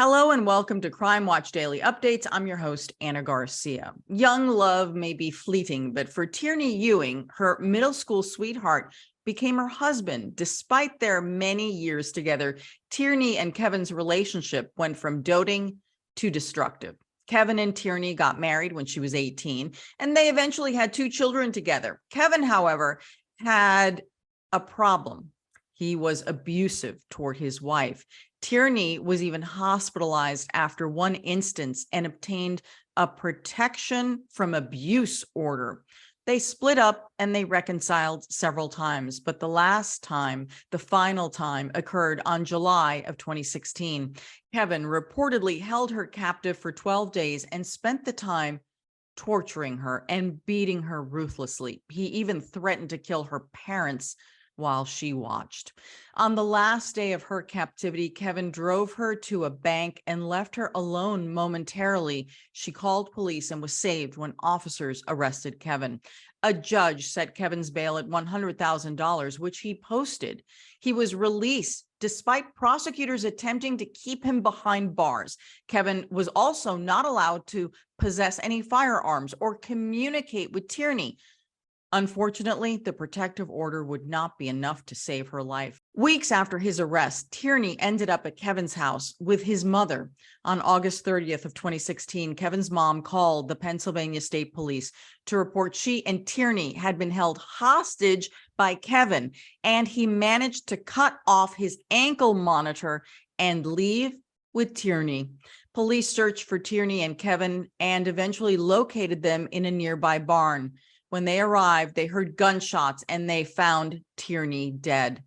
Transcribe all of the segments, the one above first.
Hello and welcome to Crime Watch Daily Updates. I'm your host, Anna Garcia. Young love may be fleeting, but for Tierne Ewing, her middle school sweetheart became her husband. Despite their many years together, Tierne and Kevin's relationship went from doting to destructive. Kevin and Tierne got married when she was 18, and they eventually had 2 children together. Kevin, however, had a problem. He was abusive toward his wife. Tierne was even hospitalized after one instance and obtained a protection from abuse order. They split up and they reconciled several times, but the last time, the final time, occurred on July of 2016. Kevin reportedly held her captive for 12 days and spent the time torturing her and beating her ruthlessly. He even threatened to kill her parents while she watched. On the last day of her captivity, Kevin drove her to a bank and left her alone momentarily. She called police and was saved when officers arrested Kevin. A judge set Kevin's bail at $100,000, which he posted. He was released despite prosecutors attempting to keep him behind bars. Kevin was also not allowed to possess any firearms or communicate with Tierne. Unfortunately, the protective order would not be enough to save her life. Weeks after his arrest, Tierne ended up at Kevin's house with his mother. On August 30th of 2016, Kevin's mom called the Pennsylvania State Police to report she and Tierne had been held hostage by Kevin, and he managed to cut off his ankle monitor and leave with Tierne. Police searched for Tierne and Kevin and eventually located them in a nearby barn. When they arrived, they heard gunshots and they found Tierne dead.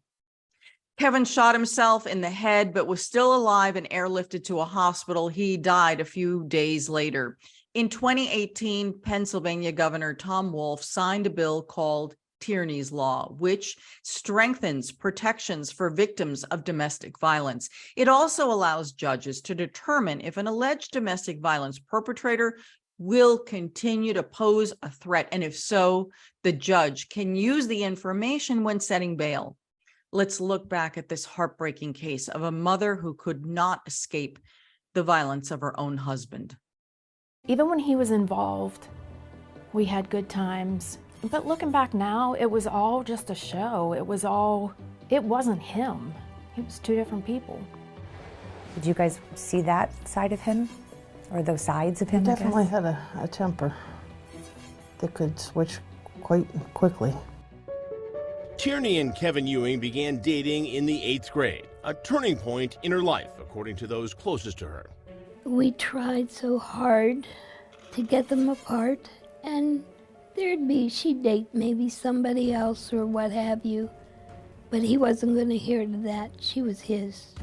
Kevin shot himself in the head, but was still alive and airlifted to a hospital. He died a few days later. In 2018, Pennsylvania Governor Tom Wolf signed a bill called Tierne's Law, which strengthens protections for victims of domestic violence. It also allows judges to determine if an alleged domestic violence perpetrator will continue to pose a threat, and if so, the judge can use the information when setting bail. Let's look back at this heartbreaking case of a mother who could not escape the violence of her own husband. Even when he was involved, we had good times. But looking back now, it was all just a show. It wasn't him. It was 2 different people. Did you guys see that side of him? Or those sides of him? He definitely had a temper that could switch quite quickly. Tierne and Kevin Ewing began dating in the 8th grade, a turning point in her life, according to those closest to her. We tried so hard to get them apart, and she'd date maybe somebody else or what have you, but he wasn't going to hear to that. She was his.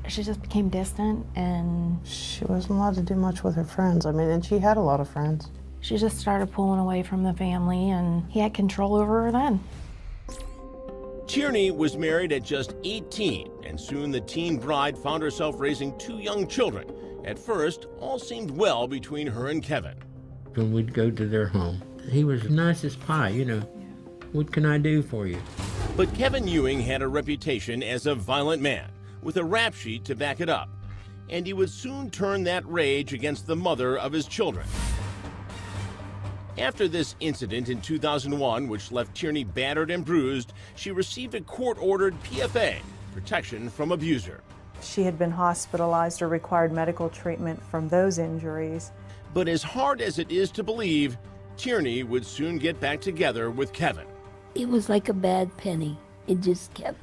She just became distant, and She wasn't allowed to do much with her friends. And she had a lot of friends. she just started pulling away from the family, and he had control over her then. Tierne was married at just 18, and soon the teen bride found herself raising 2 young children. At first, all seemed well between her and Kevin. When we'd go to their home, he was nice as pie, What can I do for you? But Kevin Ewing had a reputation as a violent man, with a rap sheet to back it up, and he would soon turn that rage against the mother of his children. After this incident in 2001, which left Tierne battered and bruised, she received a court-ordered PFA, protection from abuser. She had been hospitalized or required medical treatment from those injuries. But as hard as it is to believe, Tierne would soon get back together with Kevin. It was like a bad penny. It just kept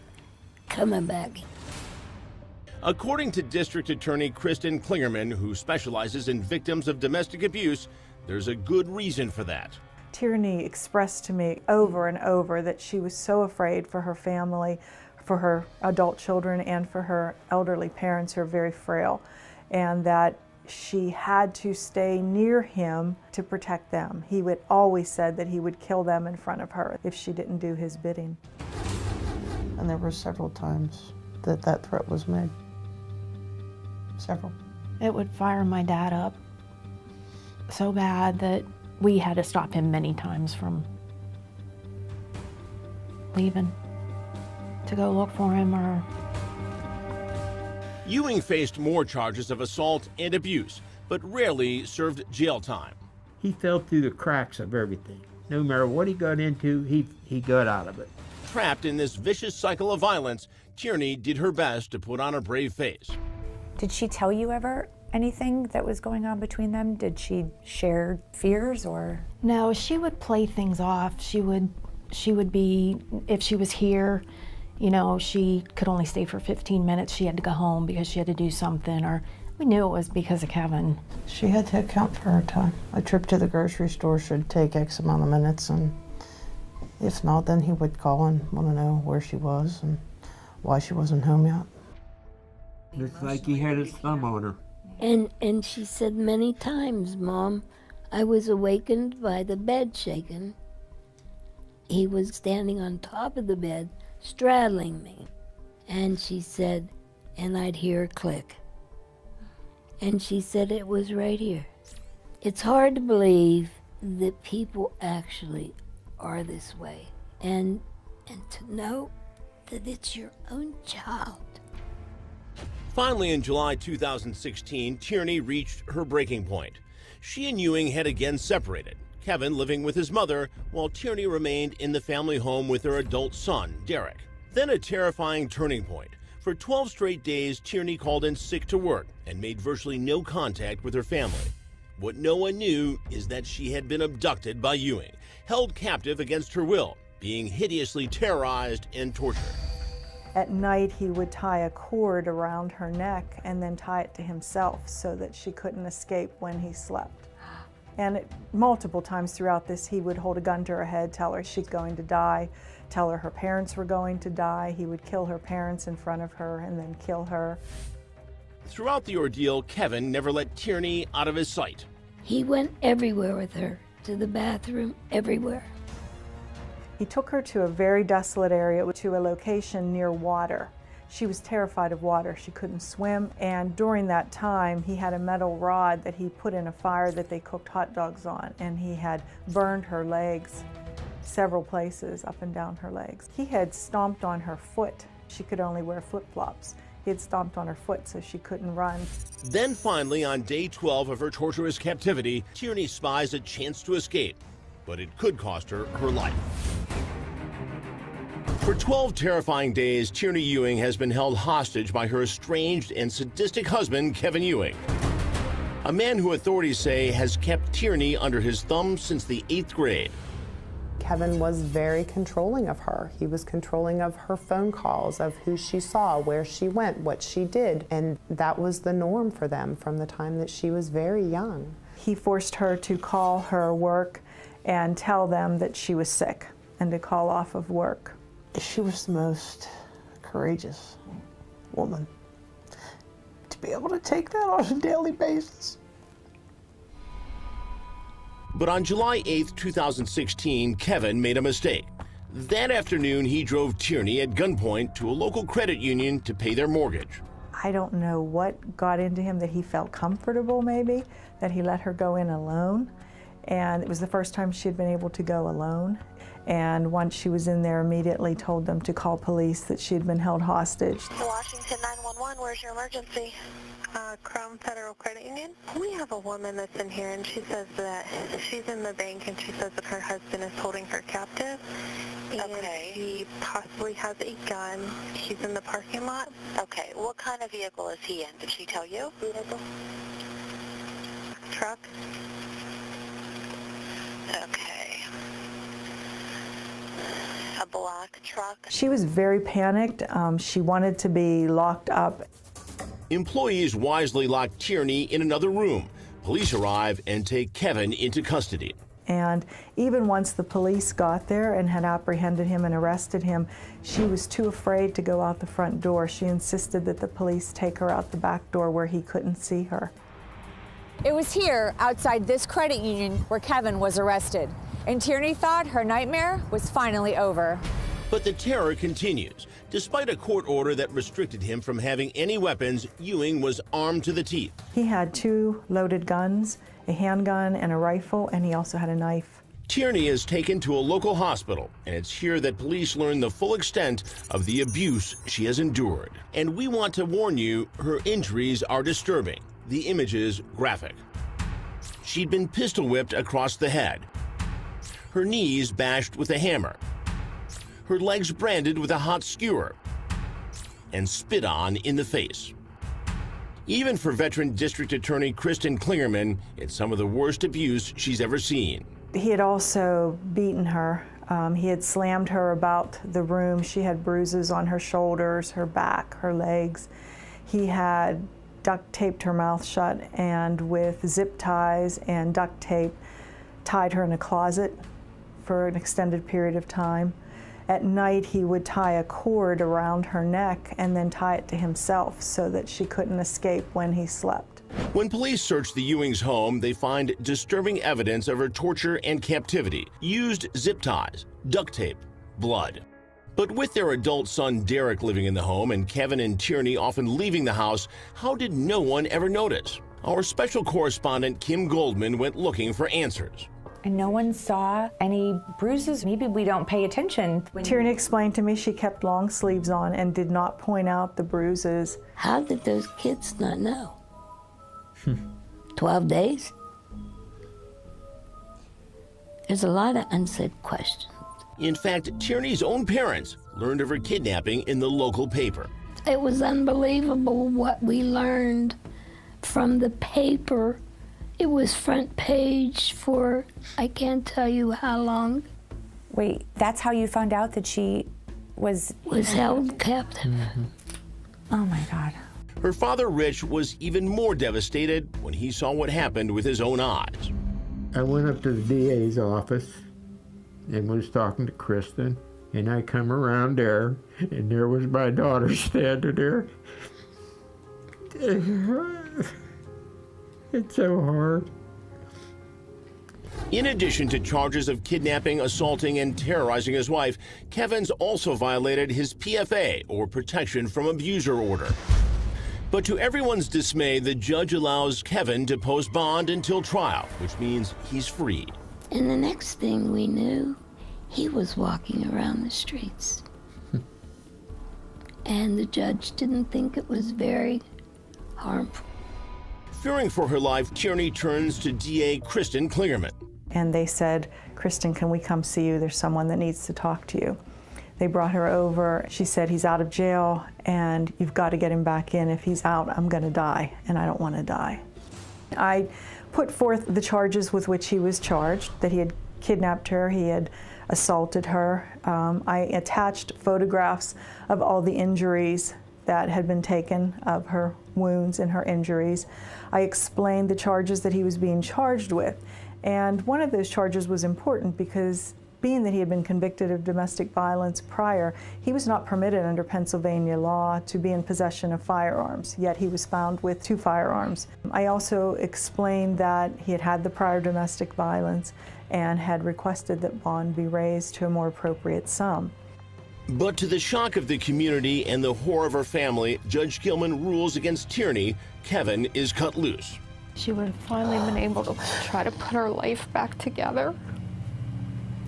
coming back. According to District Attorney Kristen Klingerman, who specializes in victims of domestic abuse, there's a good reason for that. Tierne expressed to me over and over that she was so afraid for her family, for her adult children, and for her elderly parents who are very frail, and that she had to stay near him to protect them. He would always said that he would kill them in front of her if she didn't do his bidding. And there were several times that threat was made. Several. It would fire my dad up so bad that we had to stop him many times from leaving to go look for him. Ewing faced more charges of assault and abuse, but rarely served jail time. He fell through the cracks of everything. No matter what he got into, he got out of it. Trapped in this vicious cycle of violence, Tierne did her best to put on a brave face. Did she tell you ever anything that was going on between them? Did she share fears or? No, she would play things off. She would be, if she was here, you know, she could only stay for 15 minutes. She had to go home because she had to do something, or we knew it was because of Kevin. She had to account for her time. A trip to the grocery store should take X amount of minutes, and if not, then he would call and want to know where she was and why she wasn't home yet. It's like he had his thumb on her. And she said many times, Mom, I was awakened by the bed shaking. He was standing on top of the bed, straddling me. And she said, and I'd hear a click. And she said it was right here. It's hard to believe that people actually are this way. And to know that it's your own child. Finally, in July 2016, Tierne reached her breaking point. She and Ewing had again separated, Kevin living with his mother, while Tierne remained in the family home with her adult son, Derek. Then a terrifying turning point. For 12 straight days, Tierne called in sick to work and made virtually no contact with her family. What no one knew is that she had been abducted by Ewing, held captive against her will, being hideously terrorized and tortured. At night, he would tie a cord around her neck and then tie it to himself so that she couldn't escape when he slept. And multiple times throughout this, he would hold a gun to her head, tell her she's going to die, tell her her parents were going to die. He would kill her parents in front of her and then kill her. Throughout the ordeal, Kevin never let Tierne out of his sight. He went everywhere with her, to the bathroom, everywhere. He took her to a very desolate area, to a location near water. She was terrified of water. She couldn't swim, and during that time, he had a metal rod that he put in a fire that they cooked hot dogs on, and he had burned her legs, several places up and down her legs. He had stomped on her foot. She could only wear flip-flops. He had stomped on her foot so she couldn't run. Then finally, on day 12 of her torturous captivity, Tierne spies a chance to escape, but it could cost her her life. For 12 terrifying days, Tierne Ewing has been held hostage by her estranged and sadistic husband, Kevin Ewing, a man who authorities say has kept Tierne under his thumb since the 8th grade. Kevin was very controlling of her. He was controlling of her phone calls, of who she saw, where she went, what she did, and that was the norm for them from the time that she was very young. He forced her to call her work and tell them that she was sick and to call off of work. She was the most courageous woman to be able to take that on a daily basis. But on July 8th, 2016, Kevin made a mistake. That afternoon, he drove Tierne at gunpoint to a local credit union to pay their mortgage. I don't know what got into him, that he felt comfortable maybe, that he let her go in alone. And it was the first time she had been able to go alone. And once she was in there, immediately told them to call police, that she had been held hostage. Washington 911, where's your emergency? Chrome Federal Credit Union. We have a woman that's in here, and she says that she's in the bank, and she says that her husband is holding her captive. And he possibly has a gun. He's in the parking lot. Okay, what kind of vehicle is he in? Did she tell you? Vehicle? Truck. Okay. A black truck? She was very panicked. She wanted to be locked up. Employees wisely lock Tierne in another room. Police arrive and take Kevin into custody. And even once the police got there and had apprehended him and arrested him, she was too afraid to go out the front door. She insisted that the police take her out the back door where he couldn't see her. It was here, outside this credit union, where Kevin was arrested. And Tierne thought her nightmare was finally over. But the terror continues. Despite a court order that restricted him from having any weapons, Ewing was armed to the teeth. He had 2 loaded guns, a handgun and a rifle, and he also had a knife. Tierne is taken to a local hospital, and it's here that police learn the full extent of the abuse she has endured. And we want to warn you, her injuries are disturbing, the images graphic. She'd been pistol whipped across the head, her knees bashed with a hammer, her legs branded with a hot skewer, and spit on in the face. Even for veteran District Attorney Kristen Klingerman, it's some of the worst abuse she's ever seen. He had also beaten her. He had slammed her about the room. She had bruises on her shoulders, her back, her legs. He had duct taped her mouth shut and with zip ties and duct tape tied her in a closet for an extended period of time. At night, he would tie a cord around her neck and then tie it to himself so that she couldn't escape when he slept. When police search the Ewing's home, they find disturbing evidence of her torture and captivity, used zip ties, duct tape, blood. But with their adult son Derek living in the home and Kevin and Tierne often leaving the house, how did no one ever notice? Our special correspondent Kim Goldman went looking for answers. And no one saw any bruises. Maybe we don't pay attention. Tierne explained to me she kept long sleeves on and did not point out the bruises. How did those kids not know? 12 days? There's a lot of unsaid questions. In fact, Tierne's own parents learned of her kidnapping in the local paper. It was unbelievable what we learned from the paper. It was front page for I can't tell you how long. Wait, that's how you found out that she was held captive. Mm-hmm. Oh my God. Her father, Rich, was even more devastated when he saw what happened with his own eyes. I went up to the DA's office and was talking to Kristen, and I come around there, and there was my daughter standing there. It's so hard. In addition to charges of kidnapping, assaulting, and terrorizing his wife, Kevin's also violated his PFA, or protection from abuser order. But to everyone's dismay, the judge allows Kevin to post bond until trial, which means he's free. And the next thing we knew, he was walking around the streets. And the judge didn't think it was very harmful. Fearing for her life, Tierne turns to DA Kristen Klingerman. And they said, Kristen, can we come see you? There's someone that needs to talk to you. They brought her over. She said, he's out of jail and you've got to get him back in. If he's out, I'm going to die, and I don't want to die. I put forth the charges with which he was charged, that he had kidnapped her, he had assaulted her. I attached photographs of all the injuries that had been taken, of her wounds and her injuries. I explained the charges that he was being charged with. And one of those charges was important because being that he had been convicted of domestic violence prior, he was not permitted under Pennsylvania law to be in possession of firearms, yet he was found with 2 firearms. I also explained that he had had the prior domestic violence and had requested that bond be raised to a more appropriate sum. But to the shock of the community and the horror of her family, Judge Gilman rules against Tierne. Kevin is cut loose. She would have finally been able to try to put her life back together.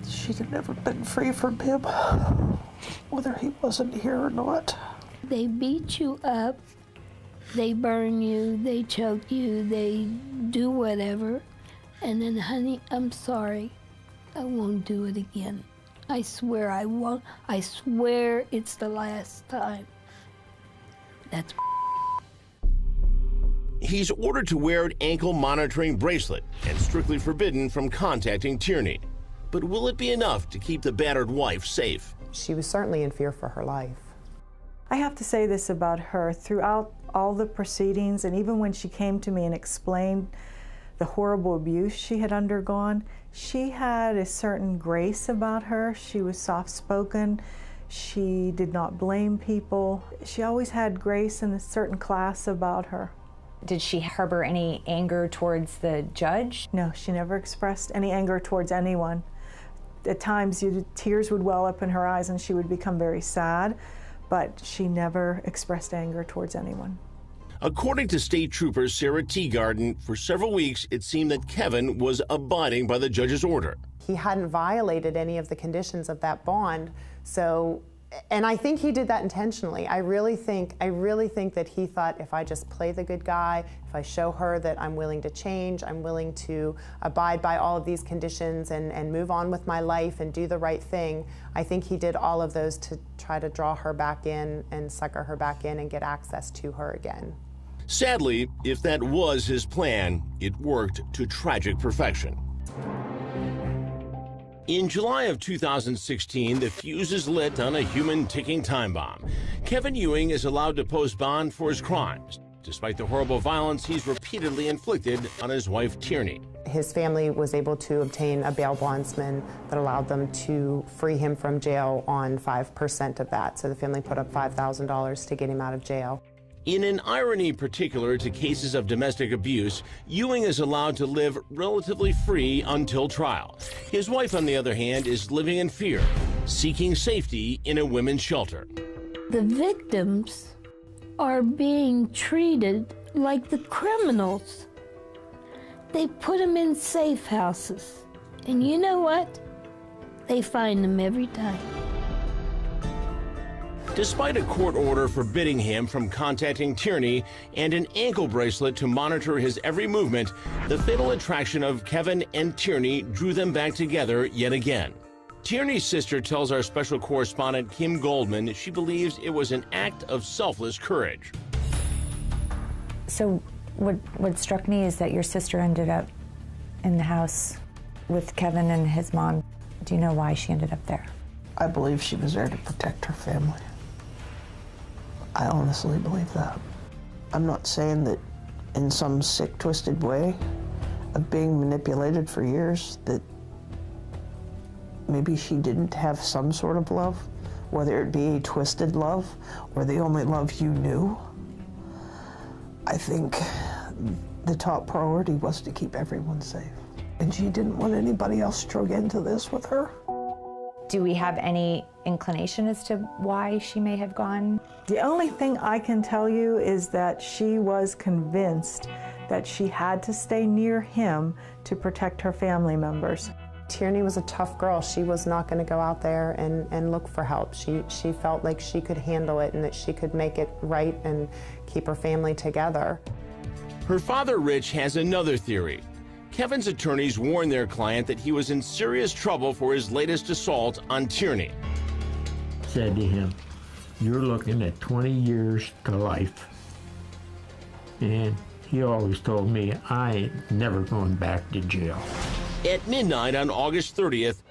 She'd have never been free from him, whether he wasn't here or not. They beat you up, they burn you, they choke you, they do whatever, and then, honey, I'm sorry, I won't do it again. I swear I won't. I swear it's the last time. That's He's ordered to wear an ankle monitoring bracelet and strictly forbidden from contacting Tierne. But will it be enough to keep the battered wife safe? She was certainly in fear for her life. I have to say this about her. Throughout all the proceedings, and even when she came to me and explained the horrible abuse she had undergone, she had a certain grace about her. She was soft-spoken. She did not blame people. She always had grace and a certain class about her. Did she harbor any anger towards the judge? No, she never expressed any anger towards anyone. At times, tears would well up in her eyes and she would become very sad, but she never expressed anger towards anyone. According to State Trooper Sarah Teagarden, for several weeks it seemed that Kevin was abiding by the judge's order. He hadn't violated any of the conditions of that bond, so, and I think he did that intentionally. I really think that he thought, if I just play the good guy, if I show her that I'm willing to change, I'm willing to abide by all of these conditions and move on with my life and do the right thing, I think he did all of those to try to draw her back in and sucker her back in and get access to her again. Sadly, if that was his plan, it worked to tragic perfection. In July of 2016, the fuse is lit on a human ticking time bomb. Kevin Ewing is allowed to post bond for his crimes, despite the horrible violence he's repeatedly inflicted on his wife, Tierne. His family was able to obtain a bail bondsman that allowed them to free him from jail on 5% of that. So the family put up $5,000 to get him out of jail. In an irony particular to cases of domestic abuse, Ewing is allowed to live relatively free until trial. His wife, on the other hand, is living in fear, seeking safety in a women's shelter. The victims are being treated like the criminals. They put them in safe houses. And you know what? They find them every time. Despite a court order forbidding him from contacting Tierne and an ankle bracelet to monitor his every movement, the fatal attraction of Kevin and Tierne drew them back together yet again. Tierne's sister tells our special correspondent Kim Goldman she believes it was an act of selfless courage. So what struck me is that your sister ended up in the house with Kevin and his mom. Do you know why she ended up there? I believe she was there to protect her family. I honestly believe that. I'm not saying that in some sick, twisted way of being manipulated for years that maybe she didn't have some sort of love, whether it be a twisted love or the only love you knew. I think the top priority was to keep everyone safe. And she didn't want anybody else to get into this with her. Do we have any inclination as to why she may have gone? The only thing I can tell you is that she was convinced that she had to stay near him to protect her family members. Tierne was a tough girl. She was not going to go out there and look for help. She felt like she could handle it and that she could make it right and keep her family together. Her father, Rich, has another theory. Kevin's attorneys warned their client that he was in serious trouble for his latest assault on Tierne. Said to him, "You're looking at 20 years to life." And he always told me, I ain't never going back to jail. At midnight on August 30th,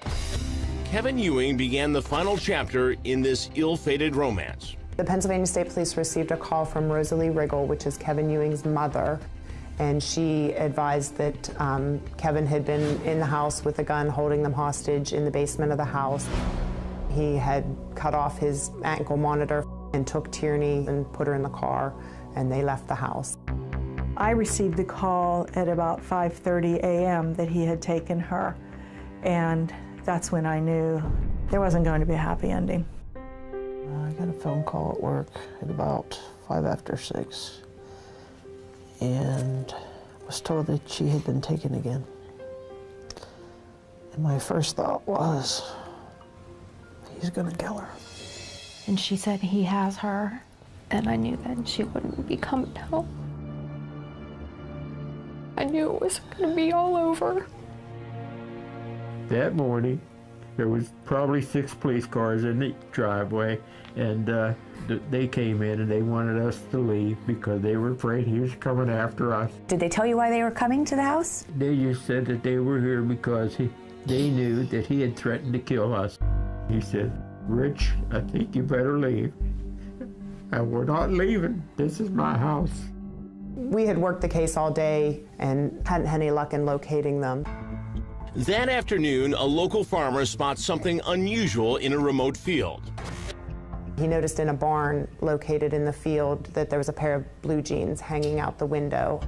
Kevin Ewing began the final chapter in this ill-fated romance. The Pennsylvania State Police received a call from Rosalie Riggle, which is Kevin Ewing's mother, and she advised that Kevin had been in the house with a gun holding them hostage in the basement of the house. He had cut off his ankle monitor and took Tierne and put her in the car, and they left the house. I received the call at about 5:30 a.m. that he had taken her, and that's when I knew there wasn't going to be a happy ending. I got a phone call at work at about 5 after 6, and was told that she had been taken again. And my first thought was, he's gonna kill her. And she said he has her, and I knew then she wouldn't be coming home. I knew it was going to be all over. That morning, there was probably 6 police cars in the driveway, and they came in and they wanted us to leave because they were afraid he was coming after us. Did they tell you why they were coming to the house? They just said that they were here because they knew that he had threatened to kill us. He said, "Rich, I think you better leave." And we're not leaving. This is my house. We had worked the case all day and hadn't had any luck in locating them. That afternoon, a local farmer spots something unusual in a remote field. He noticed in a barn located in the field that there was a pair of blue jeans hanging out the window.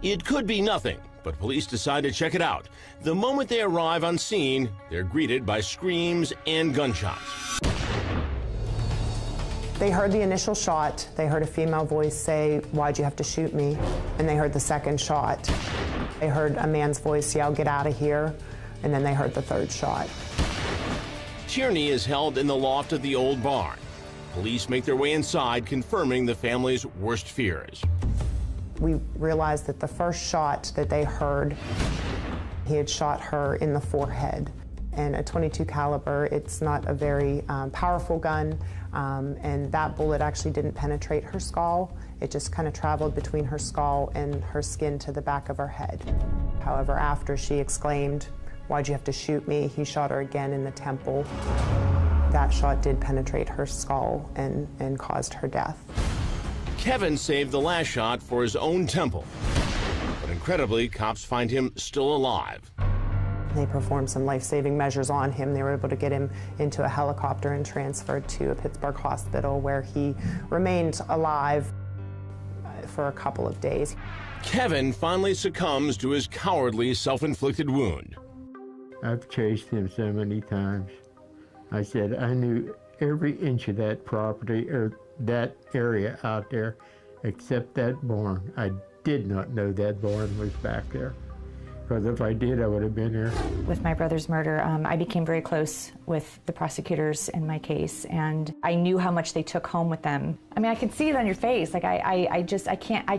It could be nothing, but police decide to check it out. The moment they arrive on scene, they're greeted by screams and gunshots. They heard the initial shot. They heard a female voice say, "Why'd you have to shoot me?" And they heard the second shot. They heard a man's voice yell, "Get out of here." And then they heard the third shot. Tierne is held in the loft of the old barn. Police make their way inside, confirming the family's worst fears. We realized that the first shot that they heard, he had shot her in the forehead. And a .22 caliber, it's not a very powerful gun, and that bullet actually didn't penetrate her skull. It just kind of traveled between her skull and her skin to the back of her head. However, after she exclaimed, "Why'd you have to shoot me?" he shot her again in the temple. That shot did penetrate her skull and caused her death. Kevin saved the last shot for his own temple. But incredibly, cops find him still alive. They performed some life-saving measures on him. They were able to get him into a helicopter and transferred to a Pittsburgh hospital where he remained alive for a couple of days. Kevin finally succumbs to his cowardly self-inflicted wound. I've chased him so many times. I said I knew every inch of that property or that area out there except that barn. I did not know that barn was back there. Because if I did, I would have been there. With my brother's murder, I became very close with the prosecutors in my case, and I knew how much they took home with them. I mean, I could see it on your face. Like I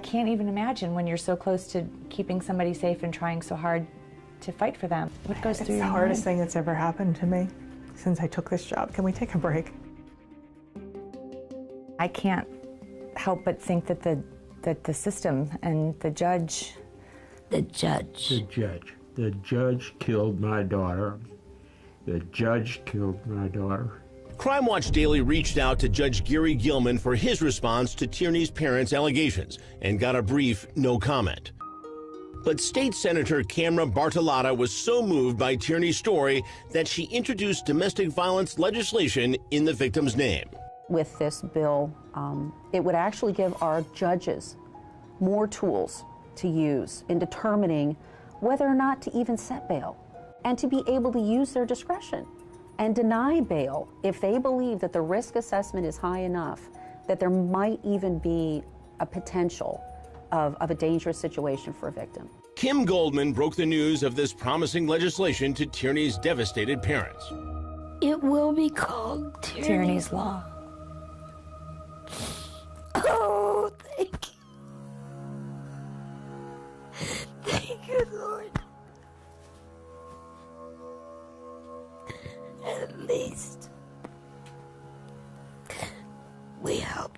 can't even imagine when you're so close to keeping somebody safe and trying so hard to fight for them. What goes through your It's the mind? hardest thing that's ever happened to me since I took this job. Can we take a break? I can't help but think that the system and the judge. The judge killed my daughter. The judge killed my daughter. Crime Watch Daily reached out to Judge Gary Gilman for his response to Tierne's parents' allegations and got a brief no comment. But State Senator Camera Bartolotta was so moved by Tierne's story that she introduced domestic violence legislation in the victim's name. With this bill, it would actually give our judges more tools to use in determining whether or not to even set bail, and to be able to use their discretion and deny bail if they believe that the risk assessment is high enough that there might even be a potential of a dangerous situation for a victim. Kim Goldman broke the news of this promising legislation to Tierne's devastated parents. It will be called Tierne's Law. Oh, thank you. Thank you, Lord. At least we helped